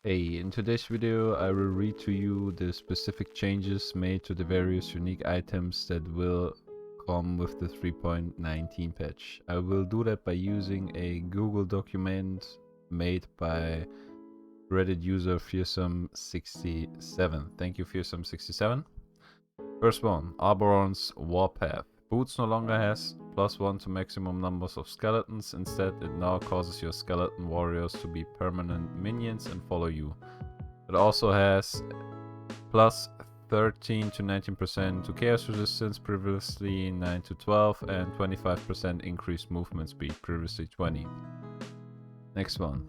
Hey, in today's video I will read to you the specific changes made to the various unique items that will come with the 3.19 patch. I will do that by using a Google document made by Reddit user Fearsome67. Thank you, Fearsome67. First one, Alberons Warpath. Boots no longer has +1 to maximum numbers of skeletons. Instead, it now causes your skeleton warriors to be permanent minions and follow you. It also has +13 to 19% to chaos resistance, previously 9 to 12, and 25% increased movement speed, previously 20. Next one.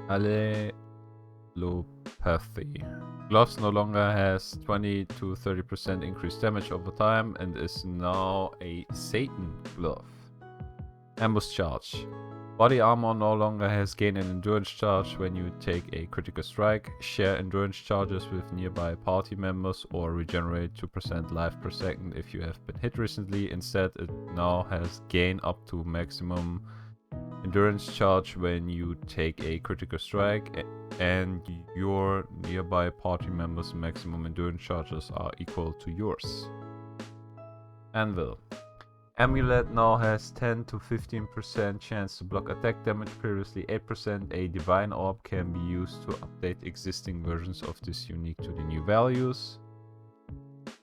Alleopathy. Gloves no longer has 20 to 30% increased damage over time and is now a Satan glove. Ambush charge. Body armor no longer has gain an endurance charge when you take a critical strike. Share endurance charges with nearby party members or regenerate 2% life per second if you have been hit recently. Instead, it now has gain up to maximum endurance charge when you take a critical strike, and your nearby party members' maximum endurance charges are equal to yours. Anvil. Amulet now has 10 to 15% chance to block attack damage, previously 8%. A divine orb can be used to update existing versions of this unique to the new values.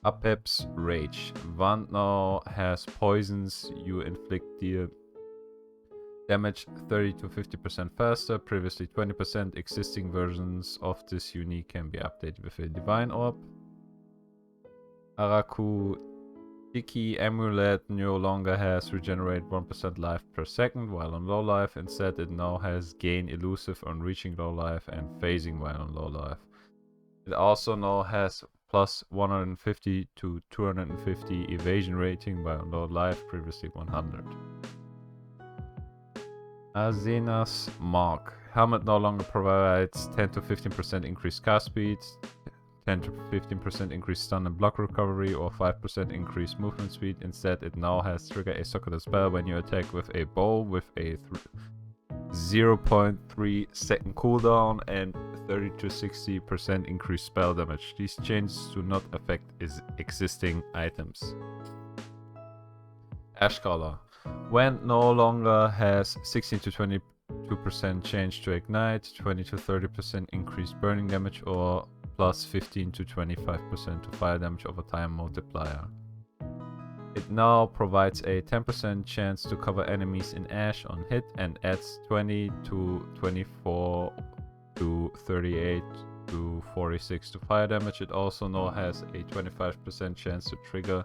Apep's Rage. Wand now has poisons you inflict deal damage 30 to 50% faster, previously 20%. Existing versions of this unique can be updated with a divine orb. Araku Tiki Amulet no longer has regenerate 1% life per second while on low life. Instead, it now has gain elusive on reaching low life and phasing while on low life. It also now has plus 150 to 250 evasion rating while on low life, previously 100. Asenath's Mark. Helmet no longer provides 10 to 15% increased cast speed, 10 to 15% increased stun and block recovery, or 5% increased movement speed. Instead, it now has trigger a socketed spell when you attack with a bow with a 0.3 second cooldown and 30 to 60% increased spell damage. These changes do not affect existing items. Ashcaller. Wand no longer has 16 to 22% change to ignite, 20 to 30% increased burning damage, or plus 15 to 25% to fire damage over time multiplier. It now provides a 10% chance to cover enemies in ash on hit and adds 20 to 24 to 38 to 46 to fire damage. It also now has a 25% chance to trigger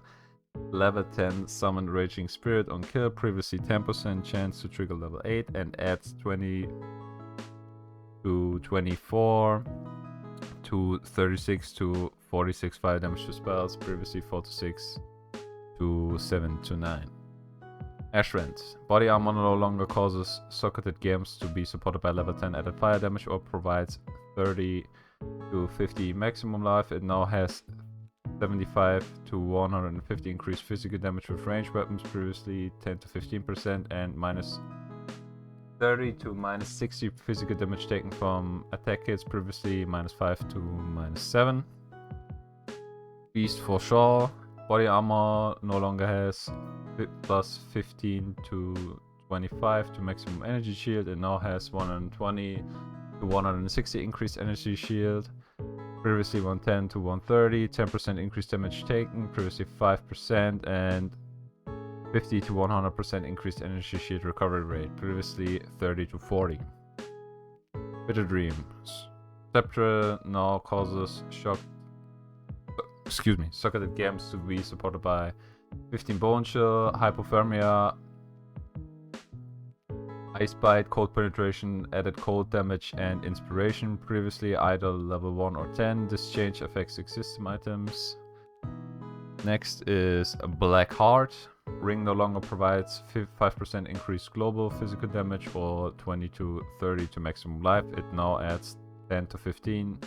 level 10 Summoned Raging Spirit on kill, previously 10% chance to trigger level 8, and adds 20 to 24 to 36 to 46 fire damage to spells, previously 4 to 6 to 7 to 9. Ashrend. Body armor no longer causes socketed gems to be supported by level 10 added fire damage or provides 30 to 50 maximum life. It now has 75 to 150 increased physical damage with ranged weapons, previously 10 to 15%, and minus 30 to minus 60 physical damage taken from attack hits, previously minus 5 to minus 7. Beast Fur Shawl. Body armor no longer has plus 15 to 25 to maximum energy shield. It now has 120 to 160 increased energy shield, previously 110 to 130, 10% increased damage taken, previously 5%, and 50 to 100% increased energy shield recovery rate, previously 30 to 40. Bitterdream. Sceptre now causes socketed gems to be supported by 15 Bone Chill, Hypothermia, Ice Bite, Cold Penetration, added cold damage, and Inspiration, previously either level 1 or 10. This change affects existing items. Next is Blackheart. Ring no longer provides 5% increased global physical damage or 20 to 30 to maximum life. It now adds 10 to 15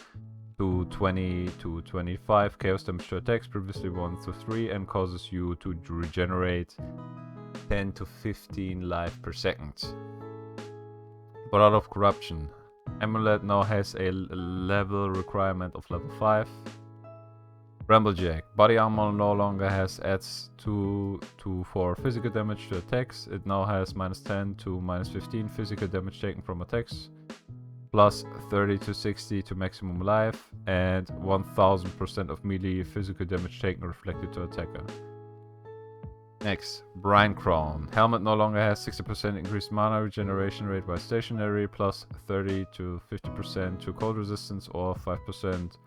to 20 to 25 chaos damage to attacks, previously 1 to 3, and causes you to regenerate 10 to 15 life per second. Blood of Corruption. Amulet now has a level requirement of level 5. Bramblejack. Body armor no longer has adds 2 to 4 physical damage to attacks. It now has -10 to -15 physical damage taken from attacks, plus 30 to 60 to maximum life, and 1000% of melee physical damage taken reflected to attacker. Next, Brine Crown. Helmet no longer has 60% increased mana regeneration rate while stationary, plus 30 to 50% to cold resistance, or 5%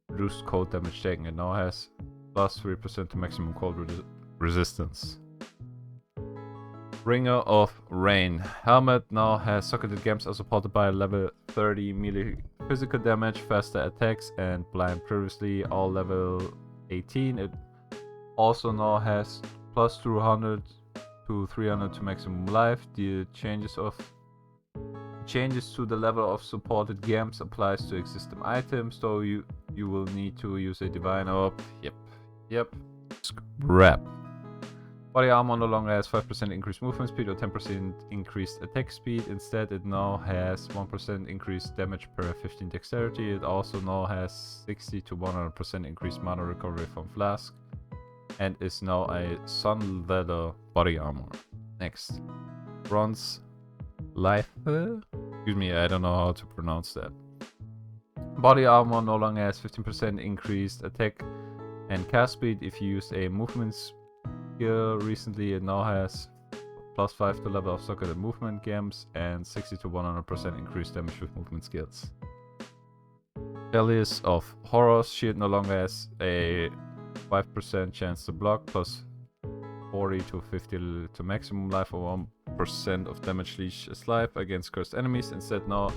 reduced cold damage taken. It now has plus 3% to maximum cold resistance. Bringer of Rain. Helmet now has socketed gems are supported by level 30 melee physical damage, faster attacks, and blind previously all level 18. It also now has plus 200 to 300 to maximum life. The changes to the level of supported gems applies to existing items, so you will need to use a divine orb. Yep. Scrap. Body armor no longer has 5% increased movement speed or 10% increased attack speed. Instead, it now has 1% increased damage per 15 dexterity. It also now has 60 to 100% increased mana recovery from flask, and is now a sun leather body armor. Next, bronze Lithe. Excuse me, I don't know how to pronounce that. Body armor no longer has 15% increased attack and cast speed if you used a movement skill recently. It now has plus 5 to level of socketed movement gems and 60 to 100% increased damage with movement skills. Chalice of Horrors. Shield no longer has a 5% chance to block, plus 40 to 50 to maximum life, or 1% of damage leaches life against cursed enemies. Instead, now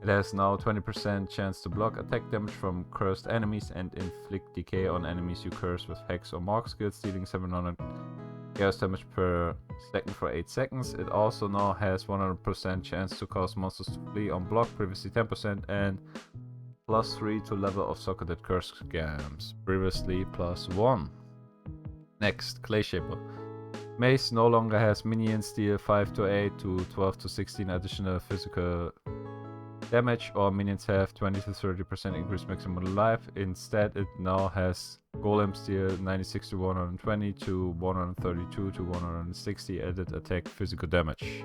it has now 20% chance to block attack damage from cursed enemies and inflict decay on enemies you curse with Hex or Mark skills, dealing 700 chaos damage per second for 8 seconds. It also now has 100% chance to cause monsters to flee on block, previously 10%, and plus 3 to level of socketed curse gems, previously plus 1. Next, Clayshaper. Mace no longer has minions deal 5 to 8 to 12 to 16 additional physical damage, or minions have 20 to 30% increased maximum life. Instead, it now has golems deal 96 to 120 to 132 to 160 added attack physical damage.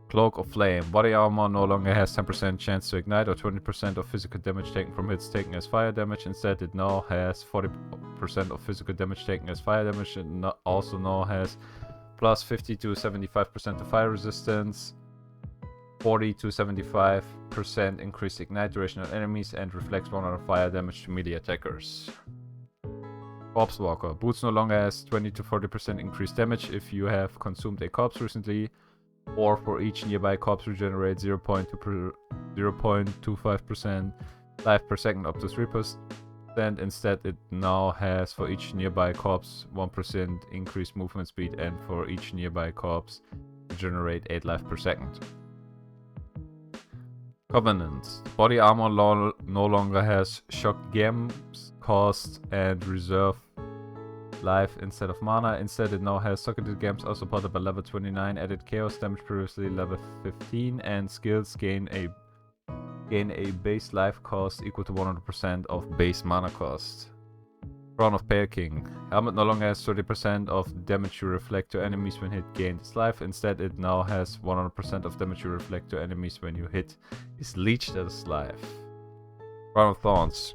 Cloak of Flame. Body armor no longer has 10% chance to ignite or 20% of physical damage taken from hits taken as fire damage. Instead, it now has 40% of physical damage taken as fire damage. It also now has plus 50 to 75% to fire resistance, 40 to 75% increased ignite duration on enemies, and reflects 100 fire damage to melee attackers. Corpsewalker. Boots no longer has 20 to 40% increased damage if you have consumed a corpse recently, or for each nearby corpse regenerate 0.25% life per second up to 3%. Instead, it now has for each nearby corpse 1% increased movement speed, and for each nearby corpse regenerate 8 life per second. Covenant. Body armor no longer has shocked gems, cost, and reserve life instead of mana. Instead, it now has socketed gems are supported by level 29, added chaos damage previously level 15, and skills gain a base life cost equal to 100% of base mana cost. Crown of Pale King. Helmet no longer has 30% of damage you reflect to enemies when hit gain its life. Instead, it now has 100% of damage you reflect to enemies when you hit is leeched as life. Crown of Thorns.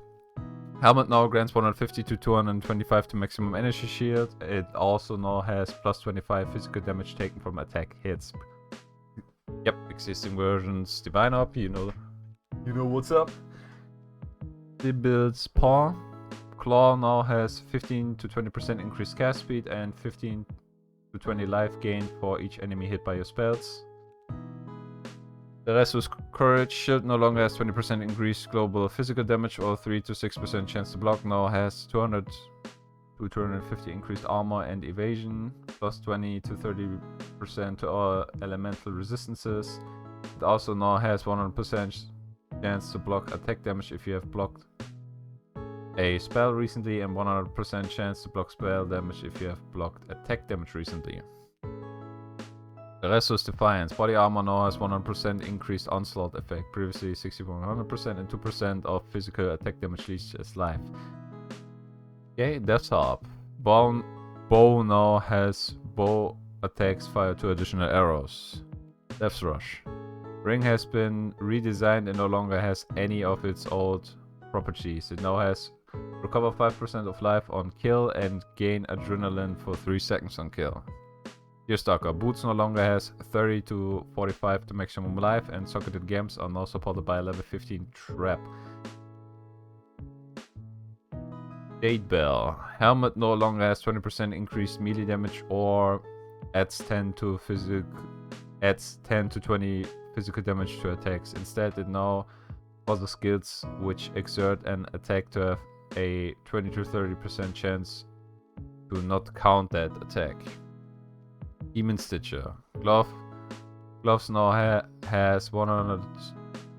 Helmet now grants 150 to 225 to maximum energy shield. It also now has plus 25 physical damage taken from attack hits. Yep, existing versions. Divine Up, you know what's up. Debil's Paw. Claw now has 15 to 20% increased cast speed and 15 to 20 life gain for each enemy hit by your spells. The rest was Courage. Shield no longer has 20% increased global physical damage or 3 to 6% chance to block. Now has 200 to 250 increased armor and evasion, plus 20 to 30% to all elemental resistances. It also now has 100% chance to block attack damage if you have blocked a spell recently, and 100% chance to block spell damage if you have blocked attack damage recently. Ressus Defiance. Body armor now has 100% increased onslaught effect. Previously 100% and 2% of physical attack damage leached as life. Okay, desktop. Bow now has bow attacks fire 2 additional arrows. Death Rush. Ring has been redesigned and no longer has any of its old properties. It now has recover 5% of life on kill and gain adrenaline for 3 seconds on kill. Deerstalker. Boots no longer has 30 to 45 to maximum life, and socketed gems are now supported by a level 15 trap. Jade Bell. Helmet no longer has 20% increased melee damage or adds 10 to 20 physical damage to attacks. Instead, it now causes skills which exert an attack to have a 20 to 30% chance to not count that attack. Demon Stitcher. Gloves now has 100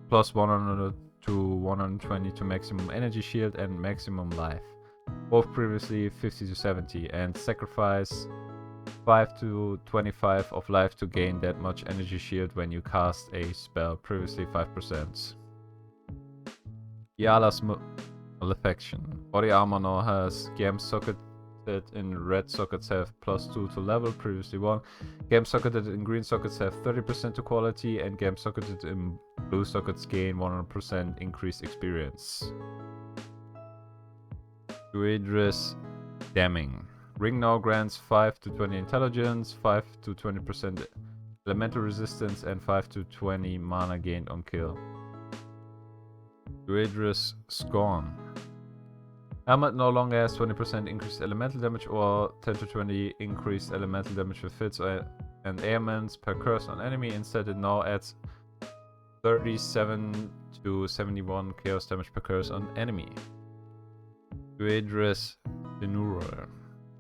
plus 100 to 120 to maximum energy shield and maximum life. Both previously 50 to 70, and sacrifice 5 to 25 of life to gain that much energy shield when you cast a spell, previously 5%. Yala's Malefaction. Body armor now has gems socketed in red sockets have +2 to level, previously 1. Gems socketed in green sockets have 30% to quality, and gems socketed in blue sockets gain 100% increased experience. Druidress Damning. Ring now grants 5 to 20 intelligence, 5 to 20% elemental resistance, and 5 to 20 mana gained on kill. Druidress Scorn. Helmet no longer has 20% increased elemental damage or 10 to 20 increased elemental damage with hits and ailments per curse on enemy. Instead, it now adds 37 to 71 chaos damage per curse on enemy. Druidress Denura.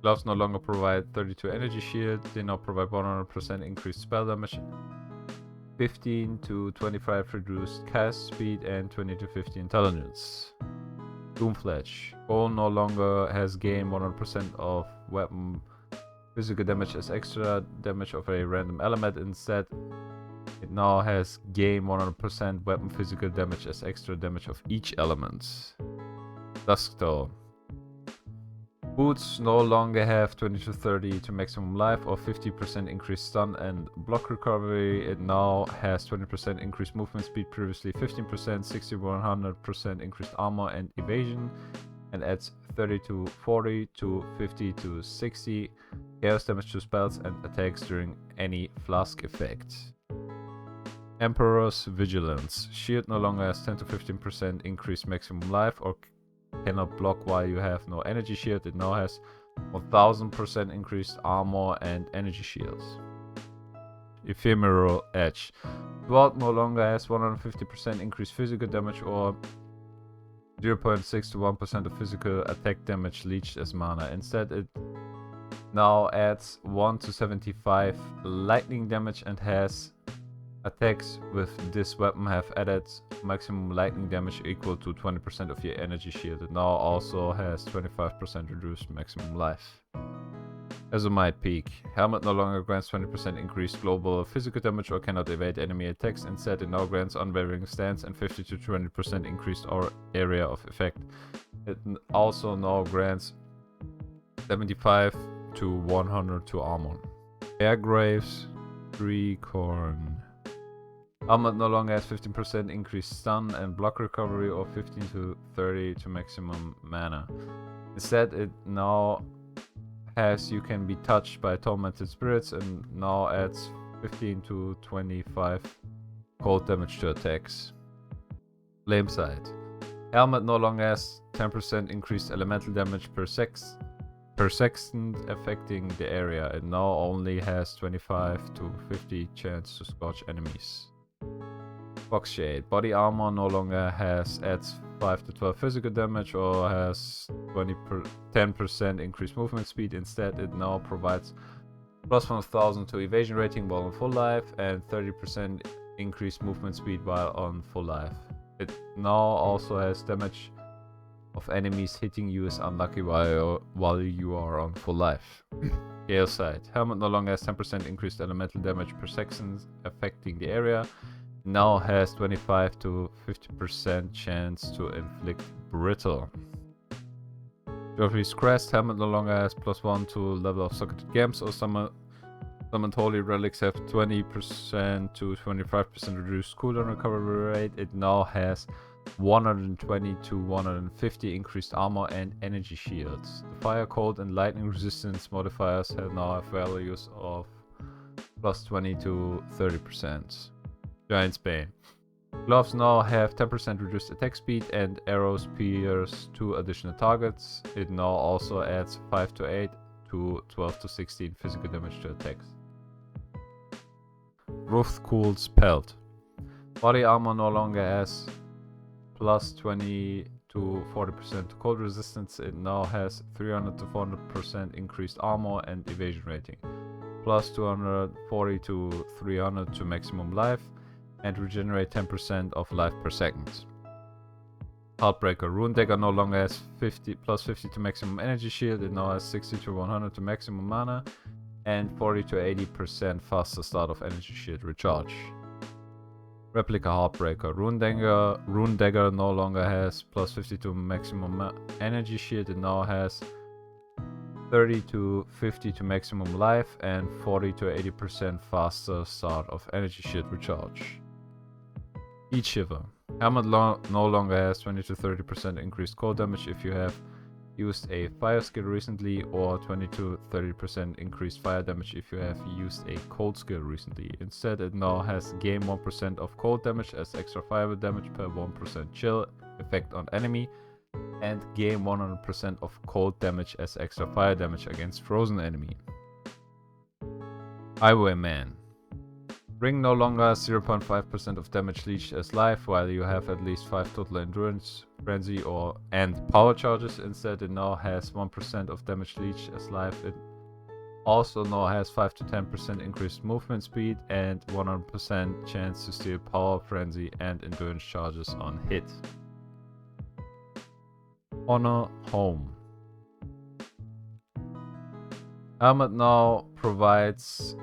Gloves no longer provide 32 energy shield, they now provide 100% increased spell damage, 15 to 25 reduced cast speed, and 20 to 50 intelligence. Doomfletch. Bow no longer has gained 100% of weapon physical damage as extra damage of a random element. Instead, it now has gained 100% weapon physical damage as extra damage of each element. Duskstone. Boots no longer have 20 to 30 to maximum life or 50% increased stun and block recovery. It now has 20% increased movement speed, previously 15%, 60 to 100% increased armor and evasion, and adds 30 to 40 to 50 to 60 chaos damage to spells and attacks during any flask effect. Emperor's Vigilance. Shield no longer has 10 to 15% increased maximum life or cannot block while you have no energy shield. It now has 1000% increased armor and energy shields. Ephemeral Edge. Dwalt no longer has 150% increased physical damage or 0.6 to 1% of physical attack damage leached as mana. Instead, it now adds 1 to 75 lightning damage and has attacks with this weapon have added maximum lightning damage equal to 20% of your energy shield. It now also has 25% reduced maximum life. Ezomyte Peak. Helmet no longer grants 20% increased global physical damage or cannot evade enemy attacks. Instead, it now grants unwavering stance and 50 to 20% increased area of effect. It also now grants 75 to 100 to armor. Fairgraves Tricorne. Helmet no longer has 15% increased stun and block recovery or 15 to 30 to maximum mana. Instead, it now has you can be touched by tormented spirits and now adds 15 to 25 cold damage to attacks. Flame Sight. Helmet no longer has 10% increased elemental damage per second affecting the area. It now only has 25 to 50 chance to scorch enemies. Foxshade. Body armor no longer adds 5 to 12 physical damage or has 10% increased movement speed. Instead, it now provides plus 1000 to evasion rating while on full life and 30% increased movement speed while on full life. It now also has damage of enemies hitting you is unlucky while you are on full life. Gale Sight. Helmet no longer has 10% increased elemental damage per second affecting the area. Now has 25 to 50% chance to inflict Brittle. Joffrey's Crest. Helmet no longer has +1 to level of socketed gems or summoned holy relics have 20% to 25% reduced cooldown recovery rate. It now has 120 to 150 increased armor and energy shields. The fire, cold, and lightning resistance modifiers now have values of +20 to 30%. Giant's Bane. Gloves now have 10% reduced attack speed and arrows pierce 2 additional targets. It now also adds 5 to 8 to 12 to 16 physical damage to attacks. Routhcool's Pelt. Body armor no longer has +20 to 40% to cold resistance. It now has 300 to 400% increased armor and evasion rating. +240 to 300 to maximum life. And regenerate 10% of life per second. Heartbreaker. Rune Dagger no longer has +50 to maximum energy shield. It now has 60 to 100 to maximum mana. And 40 to 80% faster start of energy shield recharge. Replica Heartbreaker. Rune Dagger no longer has +50 to maximum energy shield. It now has 30 to 50 to maximum life and 40 to 80% faster start of energy shield recharge. Heat Shiver. Helmet no longer has 20 to 30% increased cold damage if you have used a fire skill recently, or 20 to 30% increased fire damage if you have used a cold skill recently. Instead, it now has gain 1% of cold damage as extra fire damage per 1% chill effect on enemy, and gain 100% of cold damage as extra fire damage against frozen enemy. Highwayman. Ring no longer has 0.5% of damage leached as life, while you have at least 5 total endurance, frenzy, and power charges. Instead, it now has 1% of damage leached as life. It also now has 5 to 10% increased movement speed and 100% chance to steal power, frenzy, and endurance charges on hit. Honor Home. Helmet now provides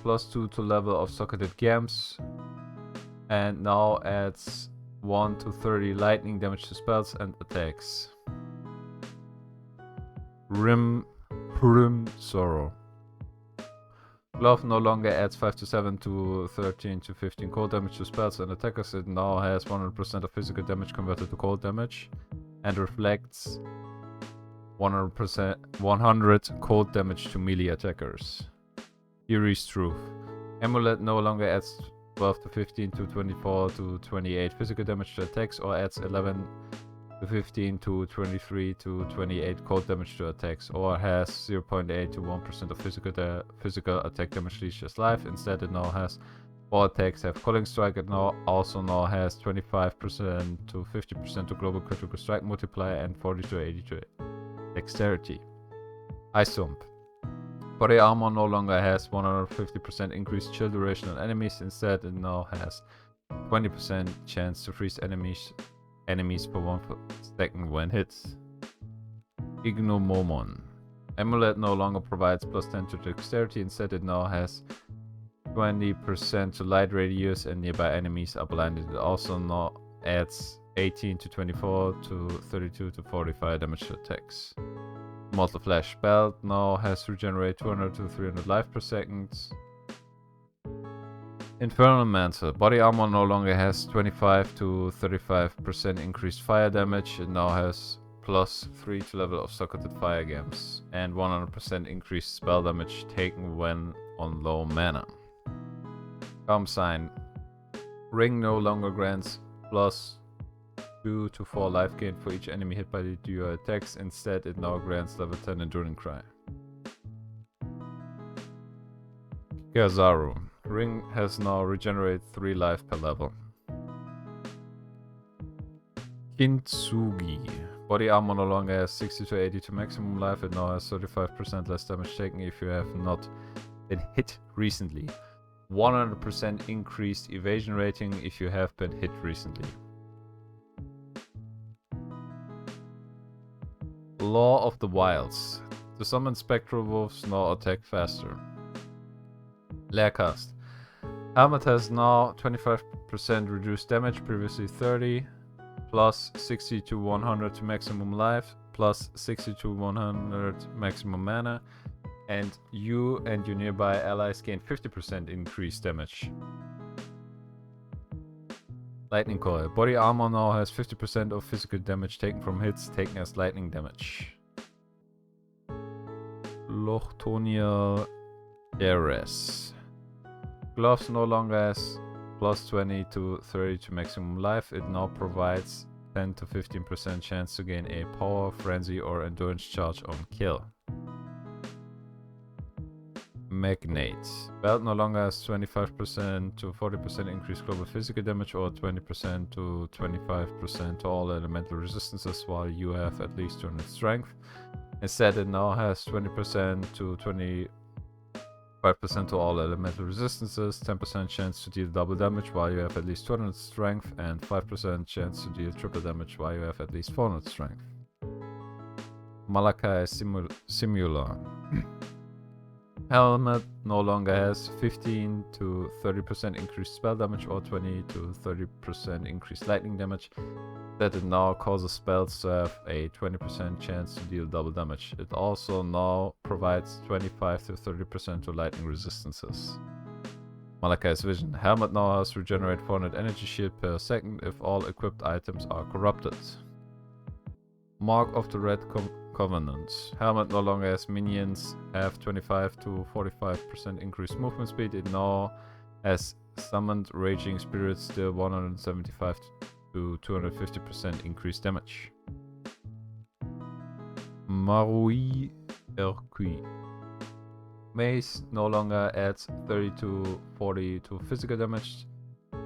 +2 to level of socketed gems and now adds 1 to 30 lightning damage to spells and attacks. Rim Sorrow. Glove no longer adds 5 to 7 to 13 to 15 cold damage to spells and attackers. It now has 100% of physical damage converted to cold damage and reflects 100 cold damage to melee attackers. Eerie's Truth. Amulet no longer adds 12 to 15 to 24 to 28 physical damage to attacks, or adds 11 to 15 to 23 to 28 cold damage to attacks, or has 0.8 to 1% of physical attack damage leached as life. Instead, it now has 4 attacks have Calling Strike. It now has 25% to 50% to global critical strike multiplier and 40 to 80 to dexterity. Ice Thump. Body armor no longer has 150% increased chill duration on enemies. Instead, it now has 20% chance to freeze enemies for 1 second when hit. Ignomomon. Amulet no longer provides +10 to dexterity. Instead, it now has 20% to light radius and nearby enemies are blinded. It also now adds 18 to 24 to 32 to 45 damage to attacks. Mortal Flash. Belt now has regenerate 200 to 300 life per second. Infernal Mantle. Body armor no longer has 25 to 35% increased fire damage. It now has +3 to level of socketed fire gems and 100% increased spell damage taken when on low mana. Calm Sign. Ring no longer grants +2 to 4 life gain for each enemy hit by the duo attacks. Instead, it now grants level 10 Enduring Cry. Gazaru. Ring has now regenerated 3 life per level. Kintsugi. Body armor no longer has 60 to 80 to maximum life. It now has 35% less damage taken if you have not been hit recently. 100% increased evasion rating if you have been hit recently. Law of the Wilds. The The summoned spectral wolves now attack faster. Laircast. Helmet has now 25% reduced damage, previously 30, plus 60 to 100 to maximum life, plus 60 to 100 maximum mana, and you and your nearby allies gain 50% increased damage. Lightning Coil. Body armor now has 50% of physical damage taken from hits taken as lightning damage. Lochtonia Eres. Gloves no longer has plus 20 to 30 to maximum life. It now provides 10 to 15% chance to gain a power, frenzy, or endurance charge on kill. Magnate Belt no longer has 25% to 40% increased global physical damage or 20% to 25% to all elemental resistances while you have at least 200 strength. Instead, it now has 20% to 25% to all elemental resistances, 10% chance to deal double damage while you have at least 200 strength, and 5% chance to deal triple damage while you have at least 400 strength. Malachi Simula. Helmet no longer has 15 to 30% increased spell damage or 20 to 30% increased lightning damage. That it now causes spells to have a 20% chance to deal double damage. It also now provides 25 to 30% to lightning resistances. Malachi's Vision. Helmet now has regenerate 400 energy shield per second if all equipped items are corrupted. Mark of the Red Covenant. Helmet no longer has minions have 25 to 45% increased movement speed. It now has summoned Raging Spirits deal 175 to 250% increased damage. Marui Erqui. Mace no longer adds 30 to 40 to physical damage.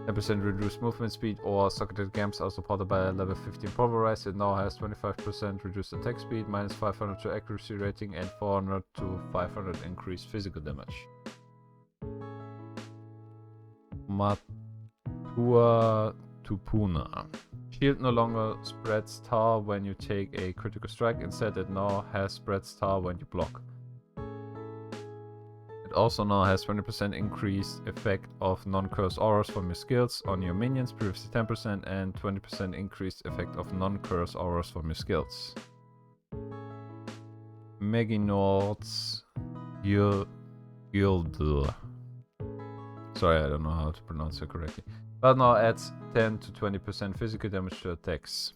10% reduced movement speed or socketed gamps are supported by a level 15 pulverize. It now has 25% reduced attack speed, minus 500 to accuracy rating, and 400 to 500 increased physical damage. Matua Tupuna. Shield no longer spreads tar when you take a critical strike. Instead, it now has spreads tar when you block. It also now has 20% increased effect of non-curse auras from your skills on your minions, previously 10%, and 20% increased effect of non-curse auras from your skills. Meginord's Gildur. Sorry, I don't know how to pronounce it correctly. But now adds 10 to 20% physical damage to attacks.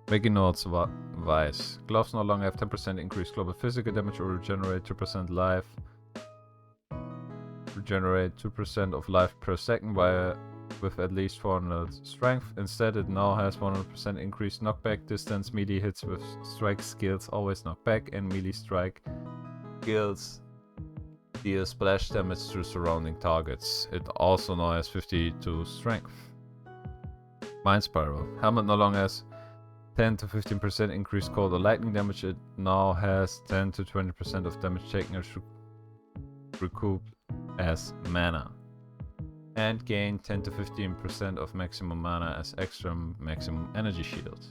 Meginord's Vice. Gloves no longer have 10% increased global physical damage or regenerate 2% life. Regenerate 2% of life per second with at least 400 strength. Instead, it now has 100% increased knockback distance. Melee hits with strike skills always knock back, and melee strike skills deal splash damage to surrounding targets. It also now has 52 strength. Mind Spiral. Helmet no longer has 10 to 15% increased cold or lightning damage. It now has 10 to 20% of damage taken as recouped as mana. And gain 10 to 15% of maximum mana as extra maximum energy shield.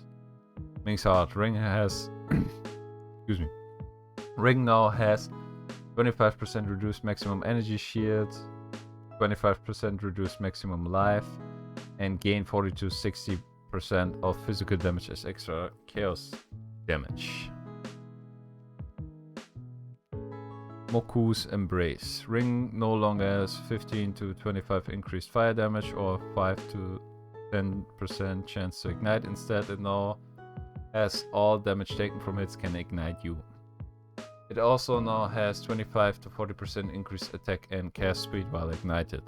Ming's Heart. Ring has excuse me. Ring now has 25% reduced maximum energy shield, 25% reduced maximum life, and gain 40 to 60% of physical damage as extra chaos damage. Moku's Embrace. Ring no longer has 15 to 25 increased fire damage or 5 to 10% chance to ignite. Instead, it now has all damage taken from hits can ignite you. It also now has 25 to 40% increased attack and cast speed while ignited.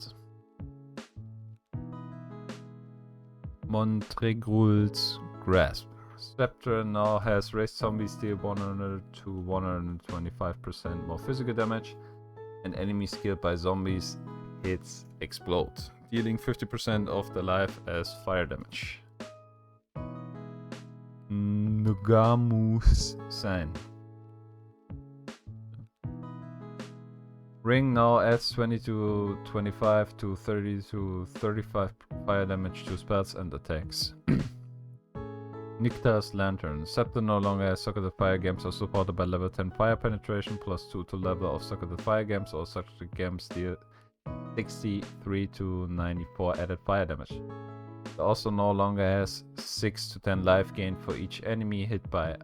Montregrul's Grasp. Scepter now has raised zombies deal 100 to 125% more physical damage, and enemies killed by zombies hits explode, dealing 50% of the life as fire damage. Nugamu's Sign. Ring now adds 20 to 25 to 30 to 35 fire damage to spells and attacks. Nycta's Lantern. Scepter no longer has Socketed Fire Gems are supported by level 10 Fire Penetration plus 2 to level of Socketed Fire Gems, or Socketed Gems deal 63 to 94 added fire damage. It also no longer has 6 to 10 life gain for each enemy hit by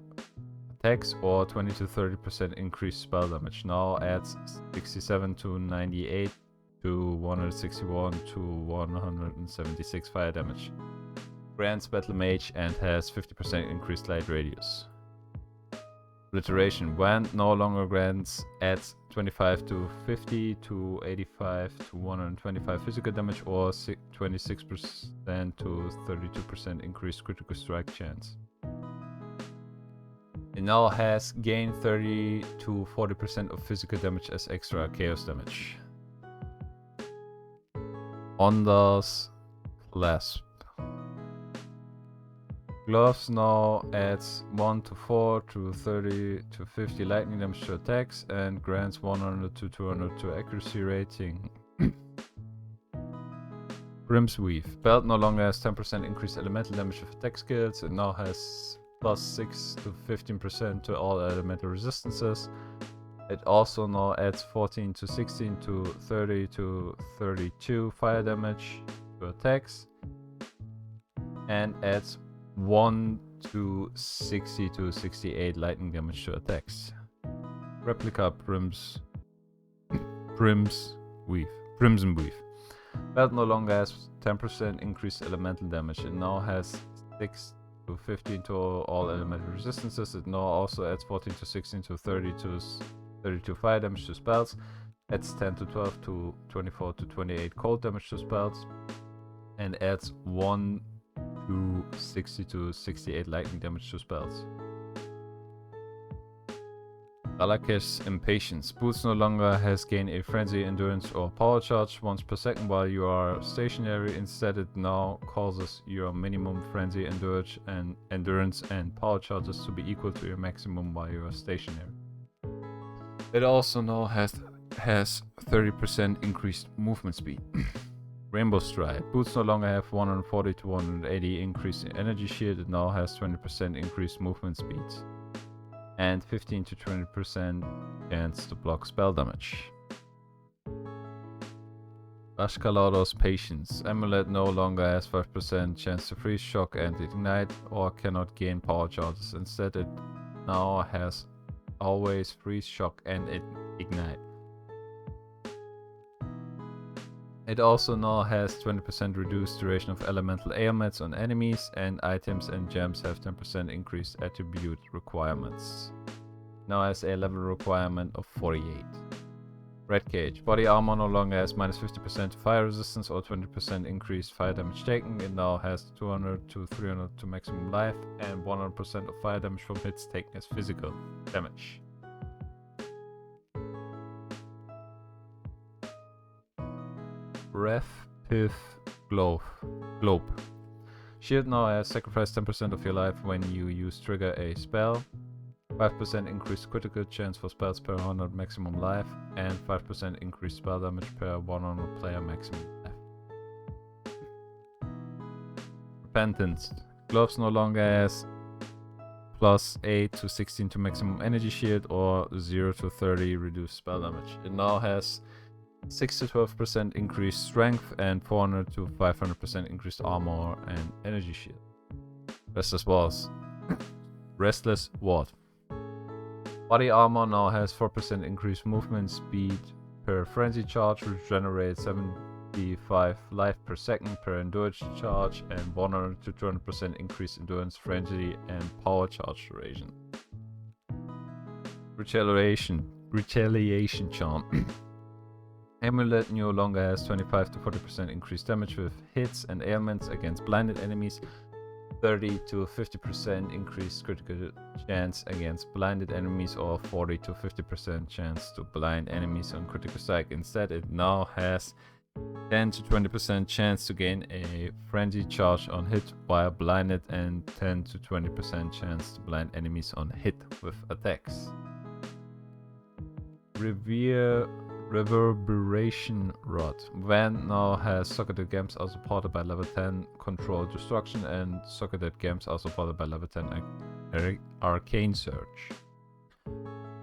attacks, or 20 to 30% increased spell damage. Now adds 67 to 98 to 161 to 176 fire damage. Grants Battle Mage and has 50% increased light radius. Obliteration. Wand no longer grants adds 25 to 50 to 85 to 125 physical damage, or 26% to 32% increased critical strike chance. It now has gained 30 to 40% of physical damage as extra chaos damage. Ondar's Clasp. Gloves now adds 1 to 4 to 30 to 50 lightning damage to attacks and grants 100 to 200 to accuracy rating. Brim's Weave. Belt no longer has 10% increased elemental damage with attack skills. It now has plus 6 to 15% to all elemental resistances. It also now adds 14 to 16 to 30 to 32 fire damage to attacks and adds 1 to 60 to 68 lightning damage to attacks. Replica Brim's Weave. Crimson Weave. Belt no longer has 10% increased elemental damage. It now has 6 to 15 to all elemental resistances. It now also adds 14 to 16 to 30 to 32 fire damage to spells. Adds 10 to 12 to 24 to 28 cold damage to spells. And adds 1 to 60 to 68 lightning damage to spells. Alakesh's Impatience. Boots no longer has gained a frenzy, endurance, or power charge once per second while you are stationary. Instead, it now causes your minimum frenzy, endurance, and power charges to be equal to your maximum while you are stationary. It also now has 30% increased movement speed. Rainbow Stride. Boots no longer have 140 to 180 increase in energy shield. It now has 20% increased movement speed and 15 to 20% chance to block spell damage. Ashcaller's Patience. Amulet no longer has 5% chance to freeze, shock, and ignite, or cannot gain power charges. Instead, it now has always freeze, shock, and ignite. It also now has 20% reduced duration of elemental ailments on enemies, and items and gems have 10% increased attribute requirements. Now has a level requirement of 48. Red Cage. Body armor no longer has minus 50% to fire resistance or 20% increased fire damage taken. It now has 200 to 300 to maximum life and 100% of fire damage from hits taken as physical damage. Ref Pith Globe. Shield now has sacrifice 10% of your life when you trigger a spell, 5% increased critical chance for spells per 100 maximum life, and 5% increased spell damage per 100 player maximum life. Repentance. Gloves no longer has plus 8 to 16 to maximum energy shield or 0 to 30 reduced spell damage. It now has 6 to 12% increased strength and 400 to 500% increased armor and energy shield. Restless Ward. Body armor now has 4% increased movement speed per frenzy charge, which generates 75 life per second per endurance charge, and 100 to 200% increased endurance, frenzy, and power charge duration. Retaliation Charm. Amulet no longer has 25 to 40% increased damage with hits and ailments against blinded enemies, 30 to 50% increased critical chance against blinded enemies, or 40 to 50% chance to blind enemies on critical strike. Instead, it now has 10 to 20% chance to gain a frenzy charge on hit while blinded, and 10 to 20% chance to blind enemies on hit with attacks. Reverberation Rod. Van now has Socketed Gems are supported by level 10 Control Destruction, and Socketed Gems are supported by level 10 Arcane Surge.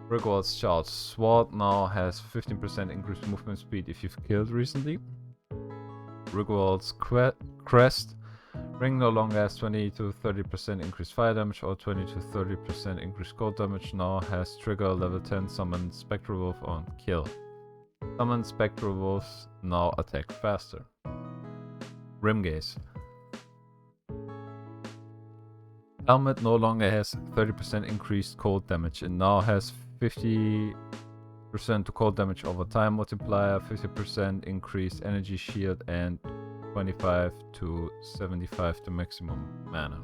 Rigwald's Shard Sword now has 15% increased movement speed if you've killed recently. Rigwald's Crest. Ring no longer has 20 to 30% increased fire damage or 20 to 30% increased cold damage. Now has trigger level 10 summon Spectral Wolf on kill. Summon Spectral Wolves now attack faster. Rimgaze. Helmet no longer has 30% increased cold damage. It now has 50% to cold damage over time multiplier, 50% increased energy shield, and 25 to 75 to maximum mana.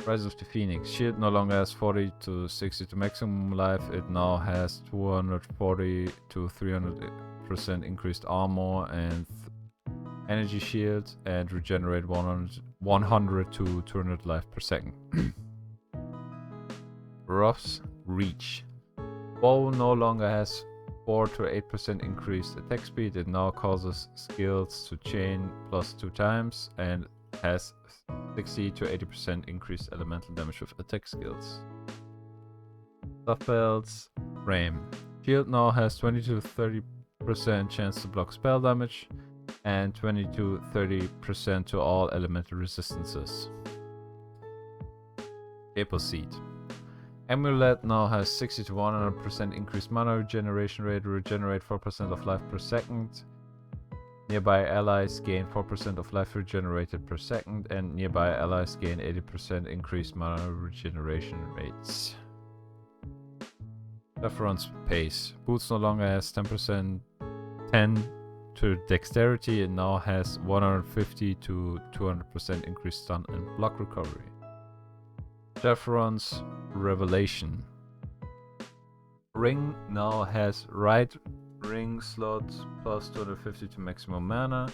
Rise of the Phoenix. Shield no longer has 40 to 60 to maximum life. It now has 240 to 300% increased armor and energy shield, and regenerate 100 to 200 life per second. Ruff's Reach. Bow no longer has 4 to 8% increased attack speed. It now causes skills to chain plus 2 times and has 60 to 80% increased elemental damage with attack skills. Stuffel's Frame. Shield now has 20 to 30% chance to block spell damage and 20 to 30% to all elemental resistances. Apple Seed. Amulet now has 60 to 100% increased mana regeneration rate, regenerate 4% of life per second. Nearby allies gain 4% of life regenerated per second, and nearby allies gain 80% increased mana regeneration rates. Saffron's Pace. Boots no longer has 10% to dexterity, and now has 150 to 200% increased stun and block recovery. Saffron's Revelation. Ring now has right ring slot plus 250 to maximum mana.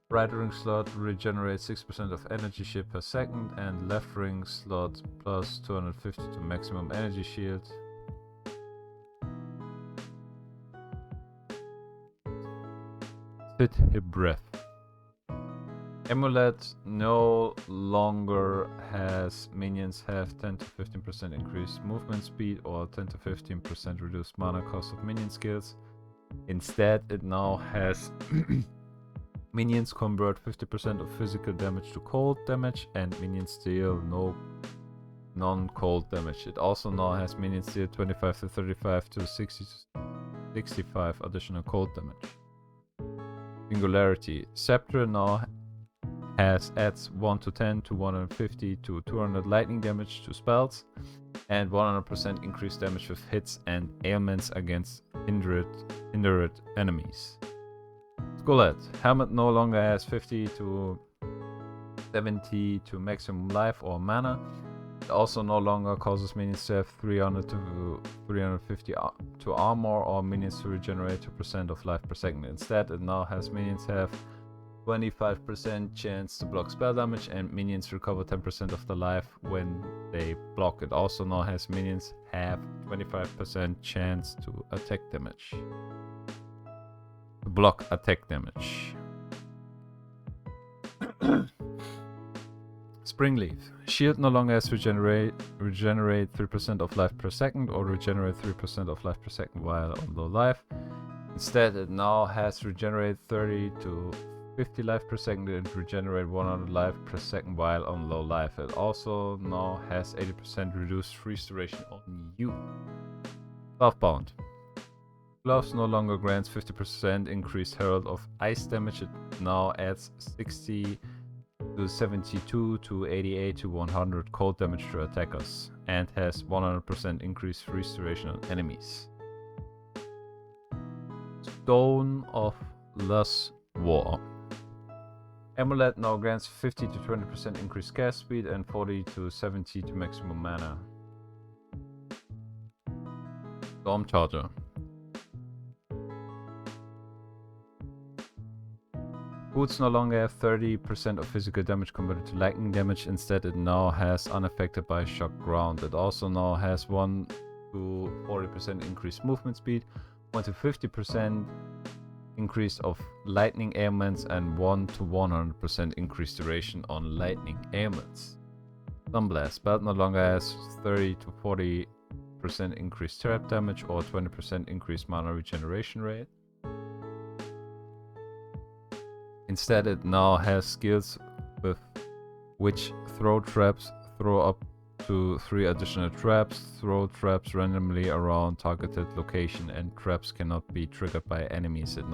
Right ring slot regenerates 6% of energy shield per second, and left ring slot plus 250 to maximum energy shield. Sit Hip Breath. Amulet no longer has minions have 10 to 15% increased movement speed or 10 to 15% reduced mana cost of minion skills. Instead, it now has minions convert 50% of physical damage to cold damage, and minions deal no non-cold damage. It also now has minions deal 25 to 35 to 60 to 65 additional cold damage. Singularity. Scepter now adds 1 to 10 to 150 to 200 lightning damage to spells, and 100% increased damage with hits and ailments against hindered enemies. Skullet. Helmet no longer has 50 to 70 to maximum life or mana. It also no longer causes minions to have 300 to 350 to armor or minions to regenerate 2% of life per second. Instead, it now has minions have 25% chance to block spell damage, and minions recover 10% of the life when they block. It also now has minions have 25% chance to attack damage. To block attack damage. Springleaf. Shield no longer has regenerate 3% of life per second or regenerate 3% of life per second while on low life. Instead, it now has regenerate 30 to 50 life per second and regenerate 100 life per second while on low life. It also now has 80% reduced restoration on you. Southbound. Gloves no longer grants 50% increased Herald of Ice damage. It now adds 60 to 72 to 88 to 100 cold damage to attackers, and has 100% increased restoration on enemies. Stone of Less War. Amulet now grants 50 to 20% increased cast speed and 40 to 70 to maximum mana. Storm Charger. Boots no longer have 30% of physical damage converted to lightning damage. Instead, it now has unaffected by shock ground. It also now has 1 to 40% increased movement speed 1 to 50% increase of lightning ailments, and 1 to 100% increased duration on lightning ailments. Sunblast. Belt no longer has 30 to 40% increased trap damage or 20% increased mana regeneration rate. Instead, it now has skills with which throw traps throw up to 3 additional traps, throw traps randomly around targeted location, and traps cannot be triggered by enemies. It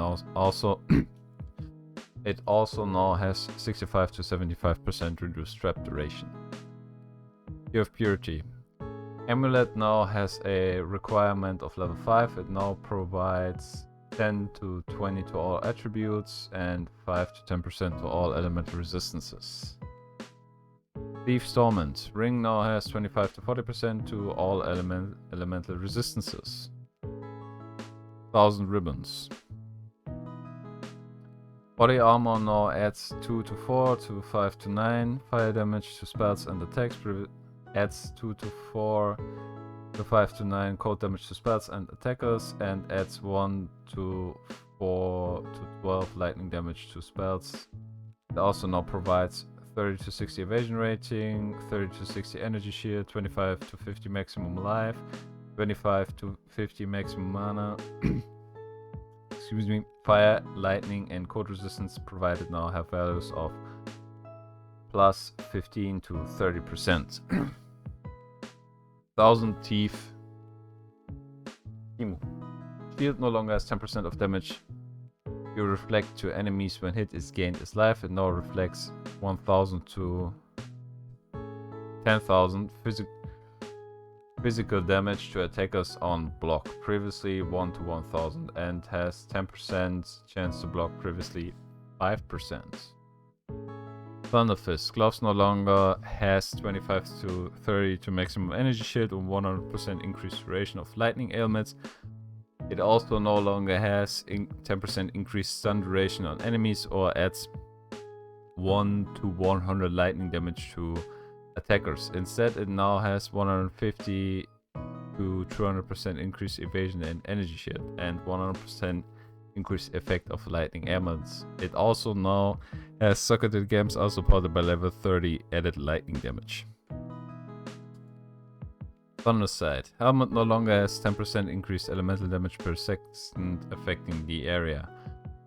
also now has 65 to 75% reduced trap duration. Gear of Purity. Amulet now has a requirement of level 5. It now provides 10 to 20 to all attributes and 5 to 10% to all elemental resistances. Thief's Torment. Ring now has 25 to 40% to all elemental resistances. 1000 Ribbons. Body Armor now adds 2 to 4 to 5 to 9 fire damage to spells and attacks. Adds 2 to 4 to 5 to 9 cold damage to spells and attackers, and adds 1 to 4 to 12 lightning damage to spells. It also now provides 30 to 60 evasion rating, 30 to 60 energy shield, 25 to 50 maximum life, 25 to 50 maximum mana. Excuse me. Fire, lightning, and cold resistance provided now have values of plus 15 to 30%. 1000 Teeth. Emu. Shield no longer has 10% of damage you reflect to enemies when hit is gained as life. It now reflects 1000 to 10,000 physical damage to attackers on block, previously 1 to 1000, and has 10% chance to block, previously 5%. Thunder Fist. Gloves no longer has 25 to 30 to maximum energy shield and 100% increased duration of lightning ailments. It also no longer has 10% increased stun duration on enemies or adds 1 to 100 lightning damage to attackers. Instead, it now has 150 to 200% increased evasion and energy shield and 100% increased effect of lightning ailments. It also now has Socketed Gems are supported by level 30 added lightning damage. Thunderside. Helmet no longer has 10% increased elemental damage per second affecting the area.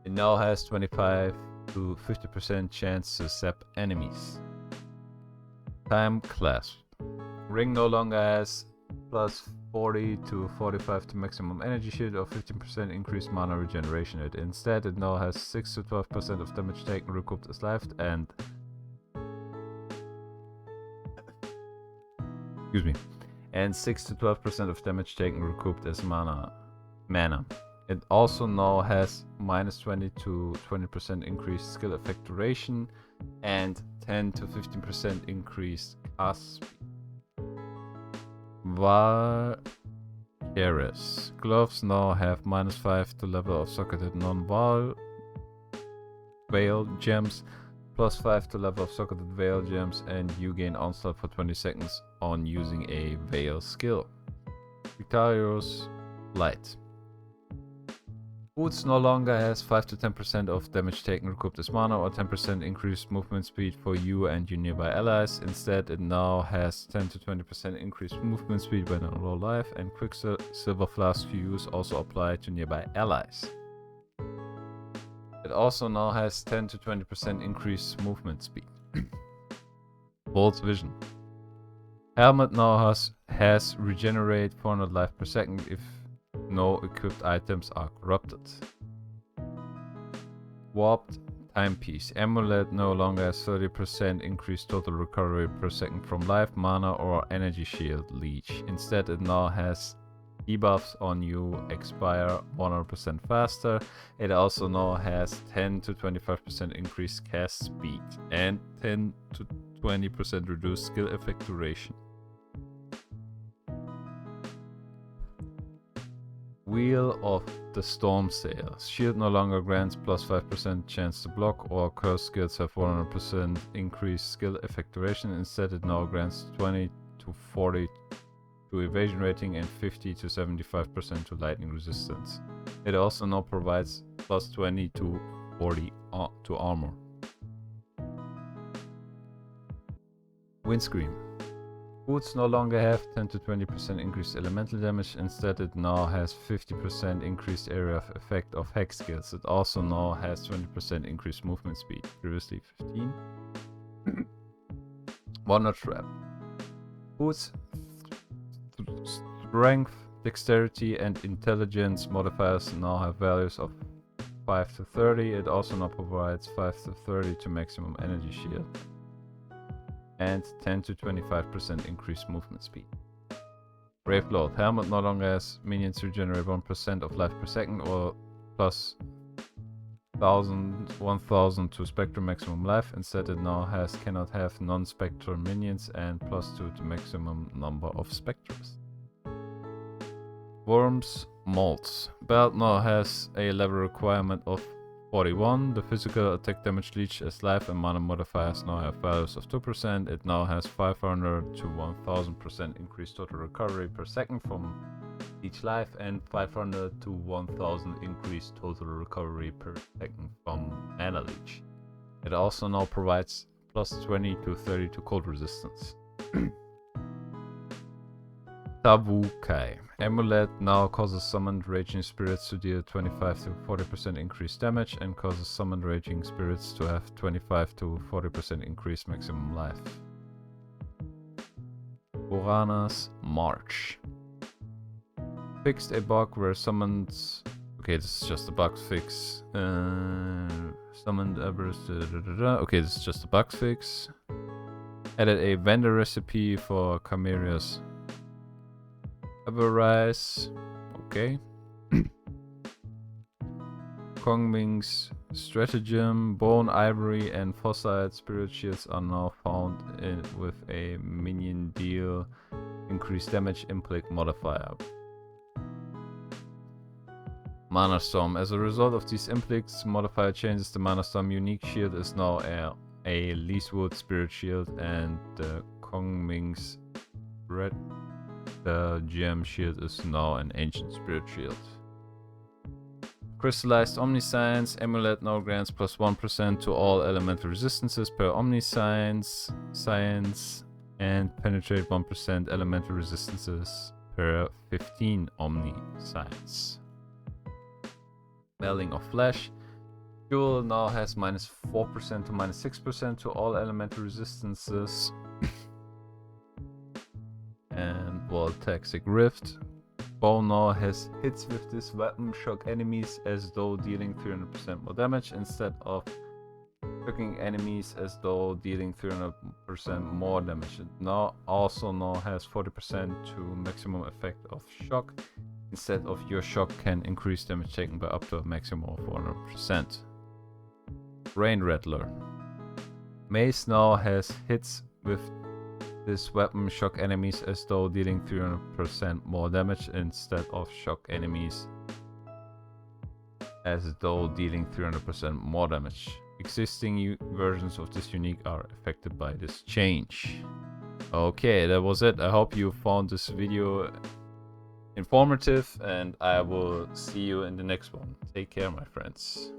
It now has 25 to 50% chance to zap enemies. Time Clasp. Ring no longer has plus 40 to 45 to maximum energy shield or 15% increased mana regeneration. Instead, it now has 6 to 12% of damage taken recouped as life and excuse me. And 6 to 12% of damage taken recouped as mana. It also now has minus 20 to 20% increased skill effect duration and 10 to 15% increased cast speed. Valkyries. Gloves now have minus 5 to level of socketed non-veil gems, plus 5 to level of socketed veil gems, and you gain onslaught for 20 seconds on using a veil skill. Victorious Light. Boots no longer has 5 to 10% of damage taken recouped as mana or 10% increased movement speed for you and your nearby allies. Instead, it now has 10 to 20% increased movement speed when on low life, and Quicksilver Flask use also apply to nearby allies. It also now has 10 to 20% increased movement speed. Bolt's Vision. Helmet now has regenerate 400 life per second if no equipped items are corrupted. Warped Timepiece. Amulet no longer has 30% increased total recovery per second from life, mana, or energy shield leech. Instead, it now has debuffs on you expire 100% faster. It also now has 10 to 25% increased cast speed and 10 to 20% reduced skill effect duration. Wheel of the Stormsail. Shield no longer grants plus 5% chance to block, or curse skills have 100% increased skill effect duration. Instead, it now grants 20 to 40 to evasion rating and 50 to 75% to lightning resistance. It also now provides plus 20 to 40 to armor. Windscreen. Boots no longer have 10 to 20% increased elemental damage, instead it now has 50% increased area of effect of hex skills. It also now has 20% increased movement speed, previously 15. Wonder Trap. Boots strength, dexterity and intelligence modifiers now have values of 5 to 30. It also now provides 5 to 30 to maximum energy shield and 10 to 25% increased movement speed. Brave Lord. Helmet no longer has minions regenerate 1% of life per second or plus 1000 to Spectral maximum life. Instead it now cannot have non-spectral minions and plus 2 to maximum number of spectres. Worm's Molds. Belt now has a level requirement of 41. The physical attack damage, leech as life and mana modifiers now have values of 2%. It now has 500 to 1000% increased total recovery per second from each life and 500 to 1000 increased total recovery per second from mana leech. It also now provides plus 20 to 30 to cold resistance. Tabu Kai. Amulet now causes summoned raging spirits to deal 25 to 40% increased damage and causes summoned raging spirits to have 25 to 40% increased maximum life. Borana's March. Fixed a bug where summoned... Okay, this is just a bug fix. Summoned Everest... Okay, this is just a bug fix. Added a vendor recipe for Chimera's Everrise. Okay. Kongming's Stratagem, Bone, Ivory, and Fossilized Spirit Shields are now found with a minion deal increased damage implic modifier. Mana Storm. As a result of these implics modifier changes, the Mana Storm unique shield is now a Leasewood Spirit Shield, and the Kongming's Red Gem Shield is now an Ancient Spirit Shield. Crystallized Omniscience. Amulet now grants plus 1% to all elemental resistances per Omniscience Science and penetrate 1% elemental resistances per 15 Omniscience. Melding of Flesh. Jewel now has minus 4% to minus 6% to all elemental resistances. And Voltaxic Rift. Bow now has hits with this weapon shock enemies as though dealing 300% more damage instead of shocking enemies as though dealing 300% more damage. It now also has 40% to maximum effect of shock. Instead of your shock can increase damage taken by up to a maximum of 400%. Rain Rattler. Mace now has hits with this weapon shock enemies as though dealing 300% more damage instead of shock enemies as though dealing 300% more damage. Existing versions of this unique are affected by this change. Okay, that was it. I hope you found this video informative and I will see you in the next one. Take care, my friends.